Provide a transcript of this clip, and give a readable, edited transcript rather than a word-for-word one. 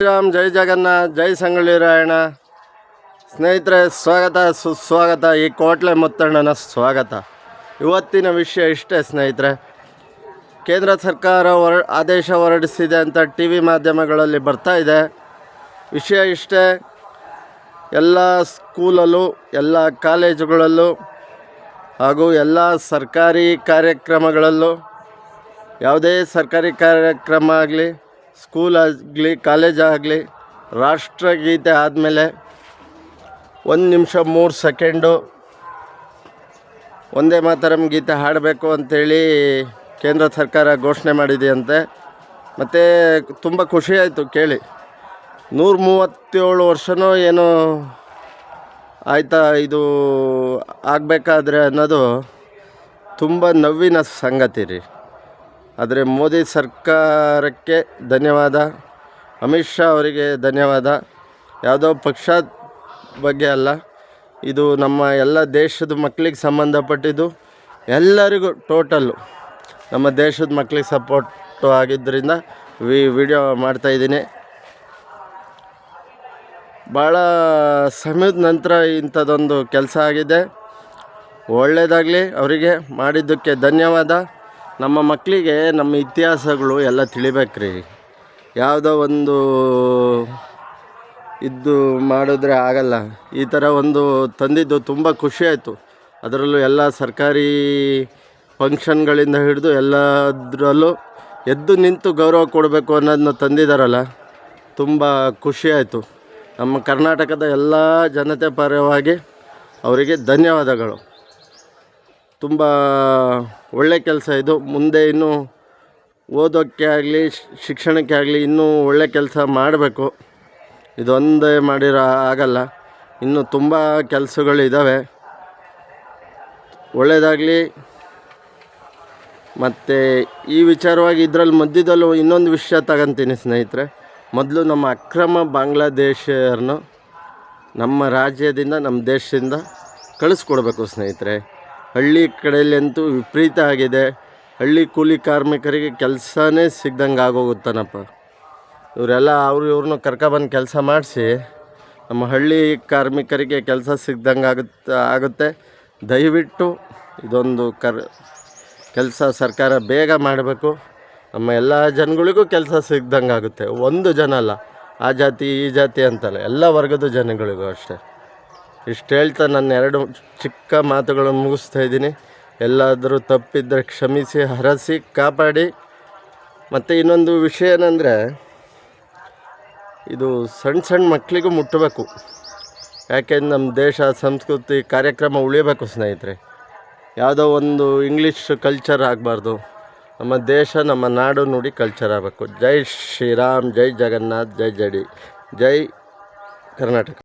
ಶ್ರೀರಾಮ್, ಜೈ ಜಗನ್ನಾಥ್, ಜೈ ಸಂಗೊಳ್ಳಿ ರಾಯಣ್ಣ. ಸ್ನೇಹಿತರೆ, ಸ್ವಾಗತ ಸುಸ್ವಾಗತ. ಈ ಕೋಟ್ಲೆ ಮುತ್ತಣ್ಣನ ಸ್ವಾಗತ. ಇವತ್ತಿನ ವಿಷಯ ಇಷ್ಟೇ ಸ್ನೇಹಿತರೆ. ಕೇಂದ್ರ ಸರ್ಕಾರ ಆದೇಶ ಹೊರಡಿಸಿದೆ ಅಂತ ಟಿ ವಿ ಮಾಧ್ಯಮಗಳಲ್ಲಿ ಬರ್ತಾ ಇದೆ. ವಿಷಯ ಇಷ್ಟೇ, ಎಲ್ಲ ಸ್ಕೂಲಲ್ಲೂ, ಎಲ್ಲ ಕಾಲೇಜುಗಳಲ್ಲೂ ಹಾಗೂ ಎಲ್ಲ ಸರ್ಕಾರಿ ಕಾರ್ಯಕ್ರಮಗಳಲ್ಲೂ, ಯಾವುದೇ ಸರ್ಕಾರಿ ಕಾರ್ಯಕ್ರಮ ಆಗಲಿ, ಸ್ಕೂಲ್ ಆಗಲಿ, ಕಾಲೇಜ್ ಆಗಲಿ, ರಾಷ್ಟ್ರಗೀತೆ ಆದಮೇಲೆ 1 ನಿಮಿಷ 3 ಸೆಕೆಂಡು ಒಂದೇ ಮಾತರಂ ಗೀತೆ ಹಾಡಬೇಕು ಅಂಥೇಳಿ ಕೇಂದ್ರ ಸರ್ಕಾರ ಘೋಷಣೆ ಮಾಡಿದೆಯಂತೆ. ಮತ್ತು ತುಂಬ ಖುಷಿಯಾಯಿತು ಕೇಳಿ. 137 ವರ್ಷವೋ ಏನೋ ಆಯಿತಾ ಇದು ಆಗಬೇಕಾದ್ರೆ ಅನ್ನೋದು ತುಂಬ ನೋವಿನ ಸಂಗತಿ ರೀ. ಆದರೆ ಮೋದಿ ಸರ್ಕಾರಕ್ಕೆ ಧನ್ಯವಾದ, ಅಮಿತ್ ಶಾ ಅವರಿಗೆ ಧನ್ಯವಾದ. ಯಾವುದೋ ಪಕ್ಷದ ಬಗ್ಗೆ ಅಲ್ಲ, ಇದು ನಮ್ಮ ಎಲ್ಲ ದೇಶದ ಮಕ್ಕಳಿಗೆ ಸಂಬಂಧಪಟ್ಟಿದ್ದು. ಎಲ್ಲರಿಗೂ ಟೋಟಲ್ಲು ನಮ್ಮ ದೇಶದ ಮಕ್ಕಳಿಗೆ ಸಪೋರ್ಟು ಆಗಿದ್ದರಿಂದ ವಿಡಿಯೋ ಮಾಡ್ತಾಯಿದ್ದೀನಿ. ಭಾಳ ಸಮಯದ ನಂತರ ಇಂಥದ್ದೊಂದು ಕೆಲಸ ಆಗಿದೆ. ಒಳ್ಳೆಯದಾಗಲಿ, ಅವರಿಗೆ ಮಾಡಿದ್ದಕ್ಕೆ ಧನ್ಯವಾದ. ನಮ್ಮ ಮಕ್ಕಳಿಗೆ ನಮ್ಮ ಇತಿಹಾಸಗಳು ಎಲ್ಲ ತಿಳಿಬೇಕ್ರಿ. ಯಾವುದೋ ಒಂದು ಇದ್ದು ಮಾಡಿದ್ರೆ ಆಗಲ್ಲ. ಈ ಥರ ಒಂದು ತಂದಿದ್ದು ತುಂಬ ಖುಷಿಯಾಯಿತು. ಅದರಲ್ಲೂ ಎಲ್ಲ ಸರ್ಕಾರಿ ಫಂಕ್ಷನ್ಗಳಿಂದ ಹಿಡಿದು ಎಲ್ಲದರಲ್ಲೂ ಎದ್ದು ನಿಂತು ಗೌರವ ಕೊಡಬೇಕು ಅನ್ನೋದನ್ನ ತಂದಿದ್ದಾರಲ್ಲ, ತುಂಬ ಖುಷಿಯಾಯಿತು. ನಮ್ಮ ಕರ್ನಾಟಕದ ಎಲ್ಲ ಜನತೆ ಪರವಾಗಿ ಅವರಿಗೆ ಧನ್ಯವಾದಗಳು. ತುಂಬ ಒಳ್ಳೆ ಕೆಲಸ ಇದು. ಮುಂದೆ ಇನ್ನೂ ಓದೋಕ್ಕೆ ಆಗಲಿ, ಶಿಕ್ಷಣಕ್ಕೆ ಆಗಲಿ ಇನ್ನೂ ಒಳ್ಳೆ ಕೆಲಸ ಮಾಡಬೇಕು. ಇದೊಂದೇ ಮಾಡಿರೋ ಆಗಲ್ಲ, ಇನ್ನೂ ತುಂಬ ಕೆಲಸಗಳಿದ್ದಾವೆ. ಒಳ್ಳೆಯದಾಗಲಿ. ಮತ್ತು ಈ ವಿಚಾರವಾಗಿ ಇದರಲ್ಲಿ ಮಧ್ಯದಲ್ಲೂ ಇನ್ನೊಂದು ವಿಷಯ ತಗೊಂತೀನಿ ಸ್ನೇಹಿತರೆ. ಮೊದಲು ನಮ್ಮ ಅಕ್ರಮ ಬಾಂಗ್ಲಾದೇಶರನ್ನು ನಮ್ಮ ರಾಜ್ಯದಿಂದ, ನಮ್ಮ ದೇಶದಿಂದ ಕಳಿಸ್ಕೊಡ್ಬೇಕು ಸ್ನೇಹಿತರೆ. ಹಳ್ಳಿ ಕಡೆಯಲ್ಲಂತೂ ವಿಪರೀತ ಆಗಿದೆ. ಹಳ್ಳಿ ಕೂಲಿ ಕಾರ್ಮಿಕರಿಗೆ ಕೆಲಸನೇ ಸಿಗ್ದಂಗೆ ಆಗೋಗುತ್ತಾನಪ್ಪ. ಇವರೆಲ್ಲ ಇವ್ರನ್ನೂ ಕರ್ಕೊಬಂದು ಕೆಲಸ ಮಾಡಿಸಿ ನಮ್ಮ ಹಳ್ಳಿ ಕಾರ್ಮಿಕರಿಗೆ ಕೆಲಸ ಸಿಗ್ದಂಗೆ ಆಗುತ್ತೆ. ದಯವಿಟ್ಟು ಇದೊಂದು ಕೆಲಸ ಸರ್ಕಾರ ಬೇಗ ಮಾಡಬೇಕು. ನಮ್ಮ ಎಲ್ಲ ಜನಗಳಿಗೂ ಕೆಲಸ ಸಿಗ್ದಂಗೆ ಆಗುತ್ತೆ. ಒಂದು ಜನ ಅಲ್ಲ, ಆ ಜಾತಿ ಈ ಜಾತಿ ಅಂತಲ್ಲ, ಎಲ್ಲ ವರ್ಗದ ಜನಗಳಿಗೂ ಅಷ್ಟೇ. ಇಷ್ಟು ಹೇಳ್ತಾ ನನ್ನ 2 ಚಿಕ್ಕ ಮಾತುಗಳನ್ನು ಮುಗಿಸ್ತಾ ಇದ್ದೀನಿ. ಎಲ್ಲಾದರೂ ತಪ್ಪಿದ್ದರೆ ಕ್ಷಮಿಸಿ, ಹರಸಿ, ಕಾಪಾಡಿ. ಮತ್ತು ಇನ್ನೊಂದು ವಿಷಯ ಏನಂದರೆ, ಇದು ಸಣ್ಣ ಮಕ್ಕಳಿಗೂ ಮುಟ್ಟಬೇಕು. ಯಾಕೆಂದ್ರೆ ನಮ್ಮ ದೇಶ ಸಂಸ್ಕೃತಿ ಕಾರ್ಯಕ್ರಮ ಉಳಿಯಬೇಕು ಸ್ನೇಹಿತರೆ. ಯಾವುದೋ ಒಂದು ಇಂಗ್ಲೀಷ್ ಕಲ್ಚರ್ ಆಗಬಾರ್ದು. ನಮ್ಮ ದೇಶ, ನಮ್ಮ ನಾಡು ನುಡಿ ಕಲ್ಚರ್ ಆಗಬೇಕು. ಜೈ ಶ್ರೀರಾಮ್, ಜೈ ಜಗನ್ನಾಥ್, ಜೈ ಕರ್ನಾಟಕ.